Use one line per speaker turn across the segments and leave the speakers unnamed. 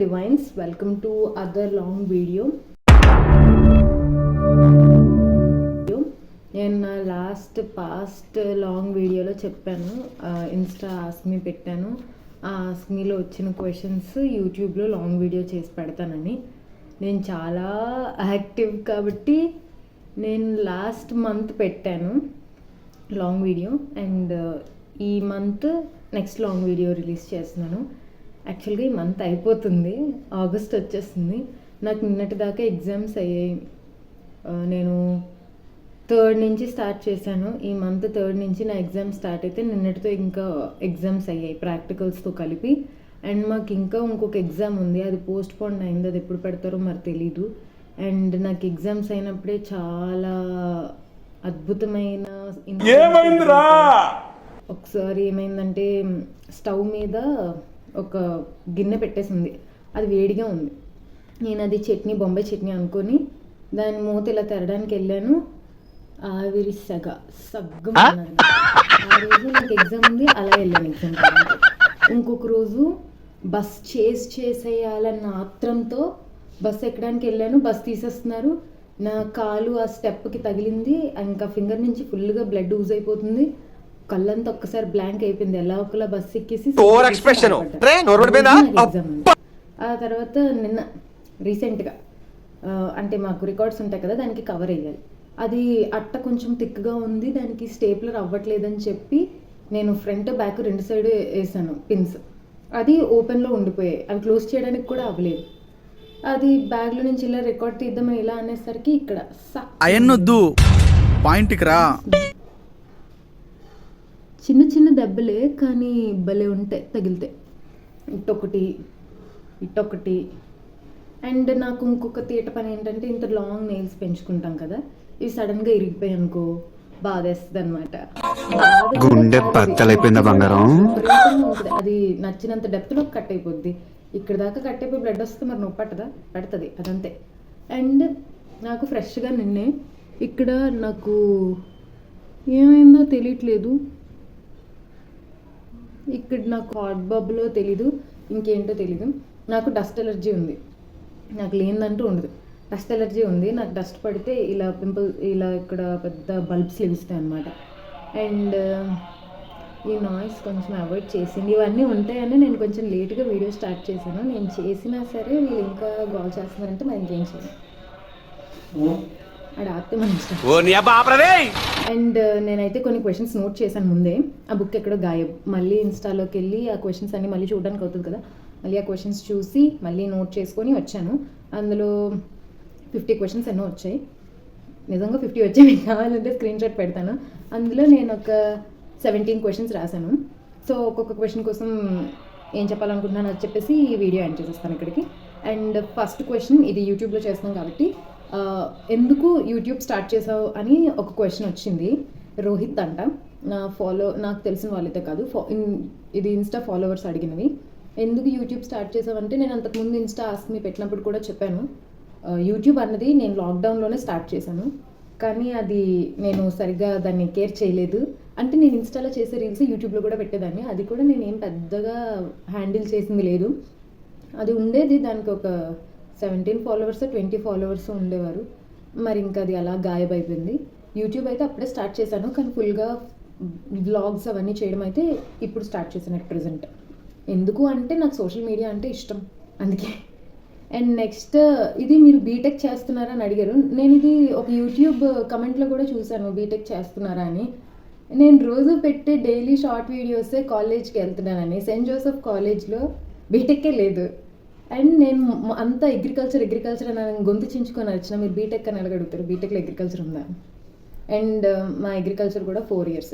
Divines, welcome to other long video. నేను నా past long వీడియోలో చెప్పాను, ఇన్స్టా ఆస్క్మీ పెట్టాను. ఆ ఆస్క్మీలో వచ్చిన క్వశ్చన్స్ యూట్యూబ్లో లాంగ్ వీడియో చేసి పెడతానని. నేను చాలా యాక్టివ్ కాబట్టి నేను లాస్ట్ మంత్ పెట్టాను లాంగ్ వీడియో, అండ్ ఈ month next long video release చేస్తున్నాను. యాక్చువల్గా ఈ మంత్ అయిపోతుంది, ఆగస్ట్ వచ్చేస్తుంది. నాకు నిన్నటి దాకా ఎగ్జామ్స్ అయ్యాయి. నేను 3rd నుంచి స్టార్ట్ చేశాను. ఈ మంత్ 3rd నుంచి నా ఎగ్జామ్స్ స్టార్ట్ అయితే నిన్నటితో ఇంకా ఎగ్జామ్స్ అయ్యాయి ప్రాక్టికల్స్తో కలిపి. అండ్ మాకు ఇంకా ఇంకొక ఎగ్జామ్ ఉంది, అది పోస్ట్ పోన్ అయింది. అది ఎప్పుడు పెడతారో మరి తెలీదు. అండ్ నాకు ఎగ్జామ్స్ అయినప్పుడే చాలా అద్భుతమైన ఒకసారి ఏమైందంటే, స్టవ్ మీద ఒక గిన్నె పెట్టేసింది, అది వేడిగా ఉంది. నేను అది చట్నీ, బొంబాయి చట్నీ అనుకొని దాని మూత ఇలా తెరడానికి వెళ్ళాను. ఆవిరి సగ్గం అన్నది. ఆ రోజు నాకు ఎగ్జామ్ ఉంది, అలా వెళ్ళాను ఎగ్జామ్. ఇంకొక రోజు బస్ చేసేయాలన్న ఆత్రంతో బస్ ఎక్కడానికి వెళ్ళాను. బస్ తీసేస్తున్నారు, నా కాలు ఆ స్టెప్కి తగిలింది. ఇంకా ఫింగర్ నుంచి ఫుల్గా బ్లడ్ యూజ్ అయిపోతుంది. కళ్ళంతా ఒక్కసారి బ్లాంక్ అయిపోయింది. ఎలా ఒకలా బస్ ఎక్కేసి ఆ తర్వాత నిన్న రీసెంట్గా అంటే మాకు రికార్డ్స్ ఉంటాయి కదా, దానికి కవర్ వేయాలి. అది అట్ట కొంచెం థిక్గా ఉంది, దానికి స్టేప్లర్ అవ్వట్లేదని చెప్పి నేను ఫ్రంట్ బ్యాక్ 2 సైడ్ వేసాను పిన్స్. అది ఓపెన్లో ఉండిపోయాయి, అవి క్లోజ్ చేయడానికి కూడా అవ్వలేదు. అది బ్యాగ్లో నుంచి ఇలా రికార్డ్ తీద్దామని ఇలా అనేసరికి ఇక్కడ చిన్న చిన్న దెబ్బలే కానీ భలే ఉంటాయి తగిలితే. ఇటొకటి. అండ్ నాకు ఇంకొక తీట పని ఏంటంటే, ఇంత లాంగ్ నెయిల్స్ పెంచుకుంటాం కదా, ఇవి సడన్గా ఇరిగిపోయాయి అనుకో బాధేస్తుంది అనమాట. అది నచ్చినంత డెప్త్లో కట్ అయిపోద్ది. ఇక్కడ దాకా కట్ అయిపోయి బ్లడ్ వస్తే మరి నొప్పి పడుతుంది, అదంతే. అండ్ నాకు ఫ్రెష్గా నిన్నే ఇక్కడ నాకు ఏమైందో తెలియట్లేదు. ఇక్కడ నాకు హాట్ బబ్లో తెలీదు, ఇంకేంటో తెలీదు. నాకు డస్ట్ ఎలర్జీ ఉంది. నాకు లేనిదంటూ ఉండదు, డస్ట్ ఎలర్జీ ఉంది. నాకు డస్ట్ పడితే ఇలా ఇలా ఇక్కడ పెద్ద బల్బ్స్ లభిస్తాయి అనమాట. అండ్ ఈ నాయిస్ కొంచెం అవాయిడ్ చేసింది. ఇవన్నీ ఉంటాయని నేను కొంచెం లేట్గా వీడియో స్టార్ట్ చేశాను. నేను చేసినా సరే వీళ్ళు ఇంకా కాల్ చేస్తున్నారంటే మరి ఇంకేం చేయను, అది ఆపితే మన ఇష్టం. అండ్ నేనైతే కొన్ని క్వశ్చన్స్ నోట్ చేశాను ముందే. ఆ బుక్ ఎక్కడో గాయబ్. మళ్ళీ ఇన్స్టాలోకి వెళ్ళి ఆ క్వశ్చన్స్ అన్ని మళ్ళీ చూడడానికి అవుతుంది కదా, మళ్ళీ ఆ క్వశ్చన్స్ చూసి మళ్ళీ నోట్ చేసుకొని వచ్చాను. అందులో 50 క్వశ్చన్స్ ఎన్నో వచ్చాయి. నిజంగా 50 వచ్చాయి, మీకు కావాలంటే స్క్రీన్ షాట్ పెడతాను. అందులో నేను ఒక 17 క్వశ్చన్స్ రాశాను. సో ఒక్కొక్క క్వశ్చన్ కోసం ఏం చెప్పాలనుకుంటున్నాను అది చెప్పేసి ఈ వీడియో ఎండ్ చేసేస్తాను ఇక్కడికి. అండ్ ఫస్ట్ క్వశ్చన్, ఇది యూట్యూబ్లో చేస్తున్నాం కాబట్టి, ఎందుకు యూట్యూబ్ స్టార్ట్ చేసావు అని ఒక క్వశ్చన్ వచ్చింది. రోహిత్ అంట, నాకు తెలిసిన వాళ్ళైతే కాదు, ఇది ఇన్స్టా ఫాలోవర్స్ అడిగినవి. ఎందుకు యూట్యూబ్ స్టార్ట్ చేసావంటే, నేను అంతకుముందు ఇన్స్టా ఆస్క్మీ పెట్టినప్పుడు కూడా చెప్పాను, యూట్యూబ్ అన్నది నేను లాక్డౌన్లోనే స్టార్ట్ చేశాను. కానీ అది నేను సరిగ్గా దాన్ని కేర్ చేయలేదు. అంటే నేను ఇన్స్టాలో చేసే రీల్స్ యూట్యూబ్లో కూడా పెట్టేదాన్ని, అది కూడా నేను ఏం పెద్దగా హ్యాండిల్ చేసింది లేదు. అది ఉండేది, దానికి ఒక 17 ఫాలోవర్స్ 20 ఫాలోవర్స్ ఉండేవారు. మరి ఇంకా అది అలా గాయబ్ అయిపోయింది. యూట్యూబ్ అయితే అప్పుడే స్టార్ట్ చేశాను, కానీ ఫుల్గా వ్లాగ్స్ అవన్నీ చేయడం అయితే ఇప్పుడు స్టార్ట్ చేశాను అట్ ప్రెజెంట్. ఎందుకు అంటే నాకు సోషల్ మీడియా అంటే ఇష్టం, అందుకే. అండ్ నెక్స్ట్, ఇది మీరు బీటెక్ చేస్తున్నారా అని అడిగారు. నేను ఇది ఒక యూట్యూబ్ కమెంట్లో కూడా చూశాను, బీటెక్ చేస్తున్నారా అని. నేను రోజు పెట్టే డైలీ షార్ట్ వీడియోసే కాలేజ్కి వెళ్తున్నానని. సెయింట్ జోసెఫ్ కాలేజ్లో బీటెక్కే లేదు. అండ్ నేను అంతా అగ్రికల్చర్ అని గొంతు చించుకొని వచ్చిన, మీరు బీటెక్ అని అడగడుగుతారు, బీటెక్లో అగ్రికల్చర్ ఉందా. అండ్ మా అగ్రికల్చర్ కూడా 4 years.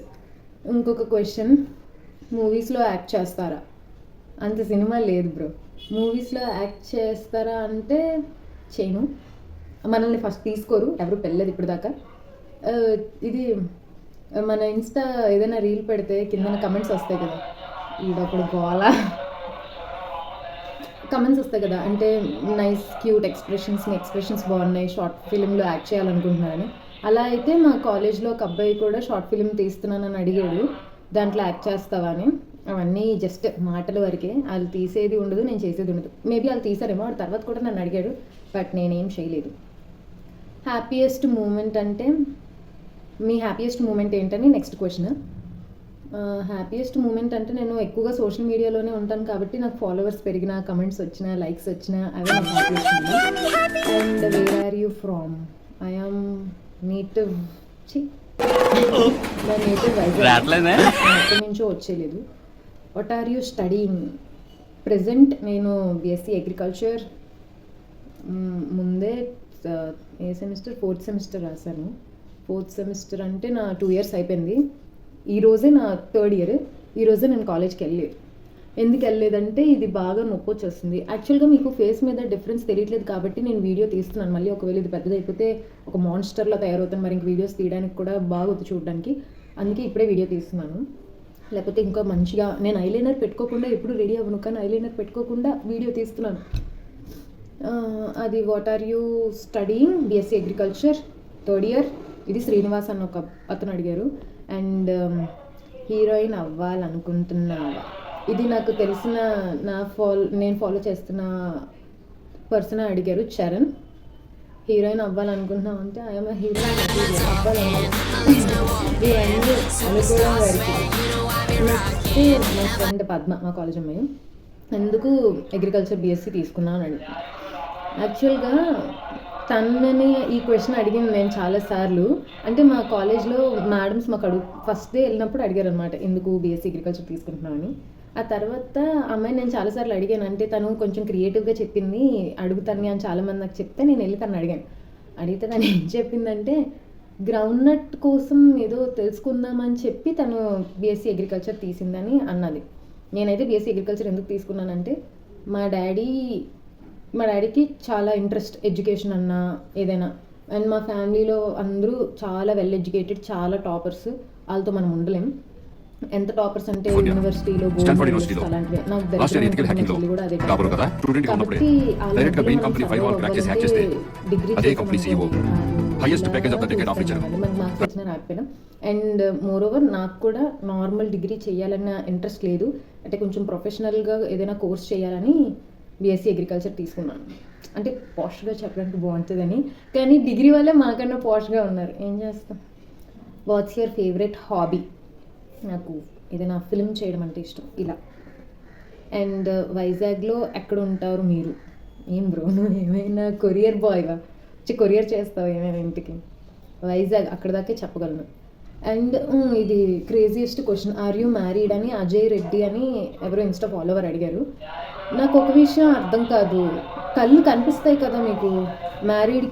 ఇంకొక క్వశ్చన్, మూవీస్లో యాక్ట్ చేస్తారా? అంత సినిమా లేదు బ్రో. మూవీస్లో యాక్ట్ చేస్తారా అంటే చేయను. మనల్ని ఫస్ట్ తీసుకోరు, ఎవరు పెళ్ళలేదు ఇప్పుడు దాకా. ఇది మన ఇన్స్టా ఏదైనా రీల్ పెడితే కింద కమెంట్స్ వస్తాయి కదా, ఈడప్పుడు గోలా కమెంట్స్ వస్తాయి కదా, అంటే నైస్ క్యూట్ ఎక్స్ప్రెషన్స్ బాగున్నాయి, షార్ట్ ఫిలింలో యాక్ట్ చేయాలనుకుంటున్నారని. అలా అయితే మా కాలేజ్లో ఒక అబ్బాయి కూడా షార్ట్ ఫిలిం తీస్తున్నానని అడిగాడు, దాంట్లో యాక్ట్ చేస్తావా అని. అవన్నీ జస్ట్ మాటల వరకే. వాళ్ళు తీసేది ఉండదు, నేను చేసేది ఉండదు. మేబీ వాళ్ళు తీసారేమో, వాడు తర్వాత కూడా నన్ను అడిగాడు, బట్ నేనేం చేయలేదు. హ్యాపీయెస్ట్ మూమెంట్ అంటే, మీ హ్యాపీయెస్ట్ మూమెంట్ ఏంటని నెక్స్ట్ క్వశ్చన్. హ్యాపీయెస్ట్ మూమెంట్ అంటే నేను ఎక్కువగా సోషల్ మీడియాలోనే ఉంటాను కాబట్టి నాకు ఫాలోవర్స్ పెరిగిన, కమెంట్స్ వచ్చినా, లైక్స్ వచ్చినా అవే నాకు happiest moment. And where are you from? I am native నా నేటివ్ వైజాగ్, ఎక్కడి నుంచో వచ్చేలేదు. What are you studying? Present నేను బీఎస్సీ అగ్రికల్చర్, ముందే ఏ సెమిస్టర్, 4th సెమిస్టర్ రాశాను. 4th సెమిస్టర్ అంటే నా 2 years అయిపోయింది. ఈరోజే నా 3rd year. ఈరోజే నేను కాలేజ్కి వెళ్ళలేదు. ఎందుకు వెళ్ళలేదంటే ఇది బాగా నొప్పి వచ్చేస్తుంది. యాక్చువల్గా మీకు ఫేస్ మీద డిఫరెన్స్ తెలియట్లేదు కాబట్టి నేను వీడియో తీస్తున్నాను. మళ్ళీ ఒకవేళ ఇది పెద్దదైపోతే ఒక మాన్స్టర్లో తయారవుతాను, మరి ఇంక వీడియోస్ తీయడానికి కూడా బాగొద్దు చూడడానికి. అందుకే ఇప్పుడే వీడియో తీస్తున్నాను. లేకపోతే ఇంకా మంచిగా నేను ఐలైనర్ పెట్టుకోకుండా ఎప్పుడు రెడీ అవ్వను, కానీ ఐలైనర్ పెట్టుకోకుండా వీడియో తీస్తున్నాను. అది what are you studying? BSc agriculture 3rd year. ఇది శ్రీనివాస్ అన్న ఒక అతను అడిగారు. అండ్ హీరోయిన్ అవ్వాలనుకుంటున్నావా? ఇది నాకు తెలిసిన నేను ఫాలో చేస్తున్న పర్సన్ అడిగారు, చరణ్. హీరోయిన్ అవ్వాలనుకుంటున్నావు అంటే ఐఎమ్ హీరోయిన్ ఇవన్నీ అనుకోవడం వరకు. నెక్స్ట్ మా ఫ్రెండ్ పద్మ, మా కాలేజ్ అమ్మాయి, ఎందుకు అగ్రికల్చర్ బీఎస్సీ తీసుకున్నాను అని అడిగింది. యాక్చువల్గా తనని ఈ క్వశ్చన్ అడిగింది నేను చాలాసార్లు. అంటే మా కాలేజ్లో మేడమ్స్ మాకు ఫస్ట్ డే వెళ్ళినప్పుడు అడిగారు అనమాట, ఎందుకు బీఎస్సీ అగ్రికల్చర్ తీసుకుంటున్నాను అని. ఆ తర్వాత అమ్మాయి నేను చాలాసార్లు అడిగాను, అంటే తను కొంచెం క్రియేటివ్గా చెప్పింది, అడుగుతాను అని చాలామంది నాకు చెప్తే నేను వెళ్ళి తను అడిగాను. అడిగితే తను ఏం చెప్పిందంటే గ్రౌండ్ నట్ కోసం ఏదో తెలుసుకుందామని చెప్పి తను బీఎస్సీ అగ్రికల్చర్ తీసిందని అన్నది. నేనైతే బీఎస్సీ అగ్రికల్చర్ ఎందుకు తీసుకున్నానంటే మా డాడీకి చాలా ఇంట్రెస్ట్ ఎడ్యుకేషన్ అన్నా ఏదైనా. అండ్ మా ఫ్యామిలీలో అందరూ చాలా వెల్ ఎడ్యుకేటెడ్, చాలా టాపర్స్. వాళ్ళతో మనం ఉండలేం. ఎంత టాపర్స్ అంటే యూనివర్సిటీలో అలాంటివి. నాకు చెల్లి కూడా అదే. కాబట్టి మనకు మార్క్స్ వచ్చినా రాకపోయినా. అండ్ మోర్ ఓవర్ నాకు కూడా నార్మల్ డిగ్రీ చేయాలన్న ఇంట్రెస్ట్ లేదు, అంటే కొంచెం ప్రొఫెషనల్గా ఏదైనా కోర్స్ చేయాలని బీఎస్సీ అగ్రికల్చర్ తీసుకున్నాను. అంటే పాష్గా చెప్పడానికి బాగుంటుందని, కానీ డిగ్రీ వల్లే మాకన్నా పాష్గా ఉన్నారు. ఏం చేస్తాం. What's your favourite hobby? నాకు ఏదైనా ఫిల్మ్ చేయడం అంటే ఇష్టం ఇలా. అండ్ వైజాగ్లో ఎక్కడ ఉంటారు మీరు? ఏం బ్రో నువ్వు ఏమైనా కొరియర్ బాయ్గా కొరియర్ చేస్తావు ఏమైనా ఇంటికి? వైజాగ్, అక్కడ దాకే చెప్పగలను. అండ్ ఇది craziest question, are you married అని అజయ్ రెడ్డి అని ఎవరో ఇన్స్టా ఫాలోవర్ అడిగారు. నాకు ఒక విషయం అర్థం కాదు, కళ్ళు కనిపిస్తాయి కదా మీకు, మ్యారీడ్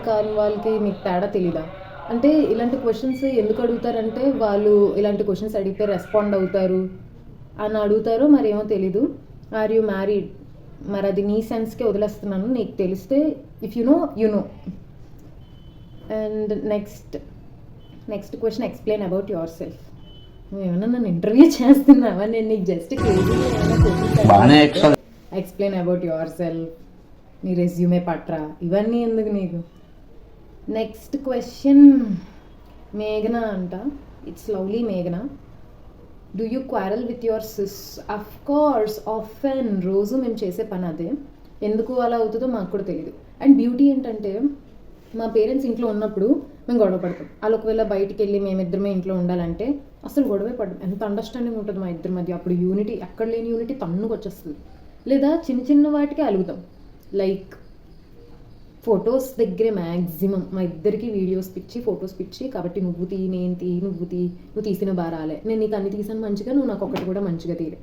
కాని వాళ్ళకి మీకు తేడా తెలీదా? అంటే ఇలాంటి క్వశ్చన్స్ ఎందుకు అడుగుతారంటే వాళ్ళు ఇలాంటి క్వశ్చన్స్ అడిగితే రెస్పాండ్ అవుతారు అని అడుగుతారో మరి ఏమో తెలీదు. Are you married? మరి అది నీ సెన్స్కే వదిలేస్తున్నాను, నీకు తెలిస్తే if you know. And next question, explain about yourself. నువ్వు ఏమైనా నన్ను ఇంటర్వ్యూ చేస్తున్నావా? నేను నీకు just explain about yourself, నీ రెజ్యూమే పట్రా, ఇవన్నీ ఎందుకు నీకు? నెక్స్ట్ క్వశ్చన్ మేఘన అంట, ఇట్స్ లవ్లీ మేఘన. Do you quarrel with your sis? Of course, often, రోజు మేము చేసే పని అదే. ఎందుకు అలా అవుతుందో మాకు కూడా తెలియదు. అండ్ బ్యూటీ ఏంటంటే మా పేరెంట్స్ ఇంట్లో ఉన్నప్పుడు మేము గొడవ పడతాం. వాళ్ళు ఒకవేళ బయటికి వెళ్ళి మేమిద్దరమే ఇంట్లో ఉండాలంటే అసలు గొడవే పడడం. ఎంత అండర్స్టాండింగ్ ఉంటుంది మా ఇద్దరి మధ్య. అప్పుడు యూనిటీ, ఎక్కడ లేని యూనిటీ తన్నుకు వచ్చేస్తుంది. లేదా చిన్న వాటికి అలుగుతాం. లైక్ ఫొటోస్ దగ్గరే మ్యాక్సిమం మా ఇద్దరికి వీడియోస్ పిచ్చి, ఫొటోస్ పిచ్చి. కాబట్టి నువ్వు తీ, నేను తీ, నువ్వు తీసిన బారాలే, నేను నీకు అన్ని తీసాను మంచిగా, నువ్వు నాకు ఒకటి కూడా మంచిగా తీయలే.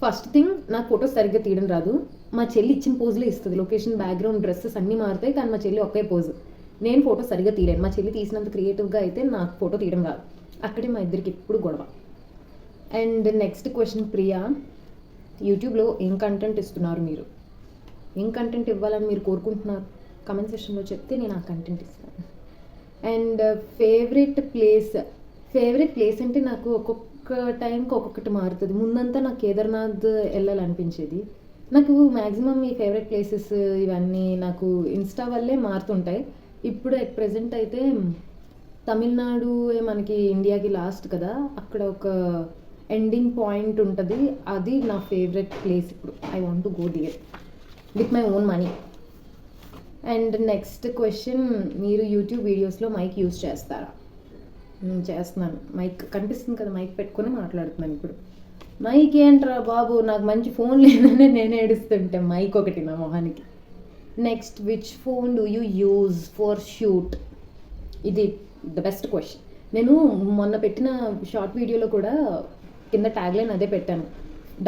ఫస్ట్ థింగ్, నాకు ఫొటోస్ సరిగ్గా తీయడం రాదు. మా చెల్లి ఇచ్చిన పోజులే ఇస్తుంది. లొకేషన్, బ్యాక్గ్రౌండ్, డ్రెస్సెస్ అన్నీ మారుతాయి, కానీ మా చెల్లి ఒకే పోజు. నేను ఫోటో సరిగ్గా తీయలేను. మా చెల్లి తీసినంత క్రియేటివ్గా అయితే నాకు ఫోటో తీయడం రాదు. అక్కడే మా ఇద్దరికి ఎప్పుడు గొడవ. అండ్ నెక్స్ట్ క్వశ్చన్ ప్రియా, యూట్యూబ్లో ఏం కంటెంట్ ఇస్తున్నారు మీరు? ఏం కంటెంట్ ఇవ్వాలని మీరు కోరుకుంటున్నారు? కమెంట్ సెక్షన్లో చెప్తే నేను ఆ కంటెంట్ ఇస్తాను. అండ్ ఫేవరెట్ ప్లేస్ అంటే నాకు ఒక్కొక్క టైంకి ఒక్కొక్కటి మారుతుంది. ముందంతా నాకు కేదార్నాథ్ వెళ్ళాలనిపించేది. నాకు మ్యాక్సిమం ఈ ఫేవరెట్ ప్లేసెస్ ఇవన్నీ నాకు ఇన్స్టా వల్లే మారుతుంటాయి. ఇప్పుడు అట్ ప్రెజెంట్ అయితే తమిళనాడు మనకి ఇండియాకి లాస్ట్ కదా, అక్కడ ఒక ఎండింగ్ పాయింట్ ఉంటుంది, అది నా ఫేవరెట్ ప్లేస్. ఇప్పుడు I want to go there with my own money. And next question, మీరు యూట్యూబ్ వీడియోస్లో మైక్ యూజ్ చేస్తారా? చేస్తున్నాను. మైక్ కనిపిస్తుంది కదా, మైక్ పెట్టుకొని మాట్లాడుతున్నాను ఇప్పుడు. మైక్ ఏంట్రా బాబు, నాకు మంచి ఫోన్ లేదని నేను ఏడుస్తుంటే మైక్ ఒకటి నా మొహానికి. Next, which phone do you use for shoot? ఇది ద బెస్ట్ క్వశ్చన్. నేను మొన్న పెట్టిన షార్ట్ వీడియోలో కూడా కింద ట్యాగ్లైన్ అదే పెట్టాను,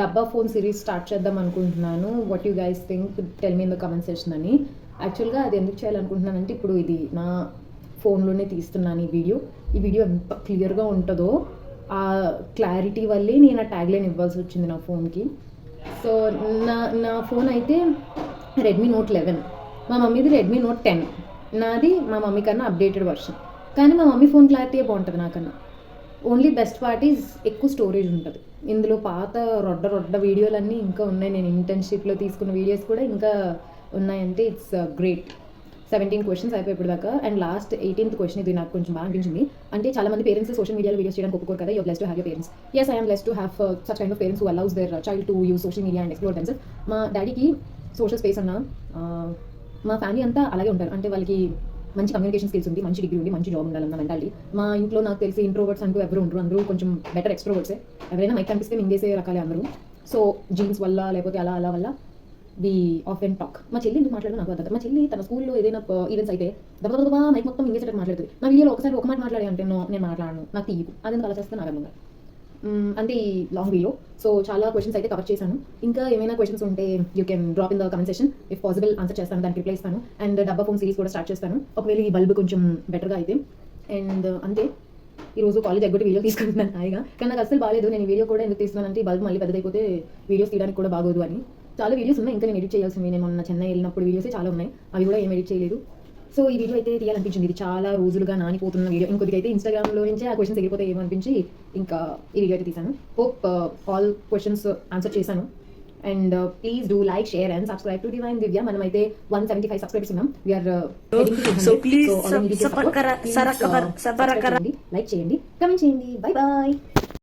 డబ్బా ఫోన్ సిరీస్ స్టార్ట్ చేద్దాం అనుకుంటున్నాను, what you guys think, tell me in the comment section అని. యాక్చువల్గా అది ఎందుకు చేయాలనుకుంటున్నానంటే, ఇప్పుడు ఇది నా ఫోన్లోనే తీస్తున్నాను ఈ వీడియో ఎంత క్లియర్గా ఉంటుందో ఆ క్లారిటీ వల్లే నేను ఆ ట్యాగ్లైన్ ఇవ్వాల్సి వచ్చింది నా ఫోన్కి. సో నా ఫోన్ అయితే రెడ్మీ నోట్ 11, మా మమ్మీది రెడ్మీ నోట్ 10. నాది మా మమ్మీ కన్నా అప్డేటెడ్ వర్షన్, కానీ మా మమ్మీ ఫోన్ క్లారిటీ బాగుంటుంది నాకన్నా. ఓన్లీ బెస్ట్ పార్ట్ ఈజ్ ఎక్కువ స్టోరేజ్ ఉంటుంది ఇందులో. పాత రొడ్డ వీడియోలన్నీ ఇంకా ఉన్నాయి, నేను ఇంటర్న్షిప్లో తీసుకున్న వీడియోస్ కూడా ఇంకా ఉన్నాయంటే ఇట్స్ గ్రేట్. 17 క్వశ్చన్స్ అయిపోయి ఇప్పుడు దాకా. అండ్ లాస్ట్ 18th క్వశ్చన్, ఇది నాకు కొంచెం బాగా అనిపించింది. అంటే చాలా మంది పేరెంట్స్ సోషల్ మీడియాలో వీడియోస్ చేయడానికి ఒప్పుకోరు కదా. You blessed to have your parents. yes, I am blessed to have such kind of parents who allows their child to use social media and explore themselves. మా డాడీకి సోషల్ స్పేస్ అన్న, మా family అంతా అలాగే ఉంటారు. అంటే వాళ్ళకి మంచి కమ్యూనికేషన్ స్కిల్స్ ఉంది, మంచి డిగ్రీ ఉంది, మంచి జాబ్ ఉండాలన్న మెంటాలిటీ. మా ఇంట్లో నాకు తెలిసి ఇంట్రోవర్ట్స్ అంటూ ఎవరు ఉండరు, అందరూ కొంచెం బెటర్ ఎక్స్ట్రోవర్ట్సే. ఎవరైనా మైక్ కనిపిస్తే మింగేసే రకాలే అందరూ. సో జీన్స్ వల్ల లేకపోతే అలా వల్ల వి ఆఫ్ అండ్ టాక్. మా చెల్లి ఎందుకు మాట్లాడడం నాకు అర్థం. మా చెల్లి తన స్కూల్లో ఏదైనా ఈవెంట్స్ అయితే దబ్బా మైక్ మొత్తం ఇంగేసేటట్టు మాట్లాడుతుంది. నా వీడియోలో ఒకసారి ఒక మాట మాట్లాడే అంటే నేను మాట్లాడను, నాకు తీయకు, అదెందుకు అలా చేస్తే నాకు అర్థం కాదు. అంటే ఈ లాంగ్ వీడియో. సో చాలా క్వశ్చన్స్ అయితే కవర్ చేశాను. ఇంకా ఏమైనా క్వశ్చన్స్ ఉంటే you can drop in the comment section. If possible answer చేస్తాను, దానికి రిప్లై ఇస్తాను. అండ్ డబ్బా ఫోన్ సిరీస్ కూడా స్టార్ట్ చేస్తాను ఒకవేళ ఈ బల్బ్ కొంచెం బెటర్గా అయితే. అండ్ అంతే, ఈరోజు కాలేజ్ ఎగ్గొట్టి వీడియో తీసుకుంటున్నాను హాయిగా. కానీ నాకు అసలు బాగాలేదు. నేను ఈ వీడియో కూడా ఎందుకు తీస్తున్నానంటే, ఈ బల్బ్ మళ్ళీ పెద్దదైపోతే వీడియోస్ తీయడానికి కూడా బాగోదు అని. చాలా వీడియోస్ ఉన్నాయి ఇంకా నేను ఎడిట్ చేయాల్సింది. నేను మొన్న చెన్నై వెళ్ళినప్పుడు వీడియోసే చాలా ఉన్నాయి, అవి కూడా ఏం ఎడిట్ చేయలేదు. సో ఈ వీడియో అయితే తీయాలనిపించింది. ఇది చాలా రోజులుగా నానిపోతున్న వీడియో. ఇంకొద్దిగా అయితే ఇన్స్టాగ్రామ్లో నుంచే ఆ క్వశ్చన్స్ ఎగిరిపోతే ఏమనిపించి ఇంకా ఈ వీడియో అయితే తీశాను. హోప్ ఆల్ క్వశ్చన్స్ ఆన్సర్ చేశాను. And please do like, share and subscribe to divine Divya. మనమైతే 175 సబ్స్క్రైబర్స్ ఉన్నాం. వీఆర్ లైక్ చేయండి, కమెంట్ చేయండి. Bye bye.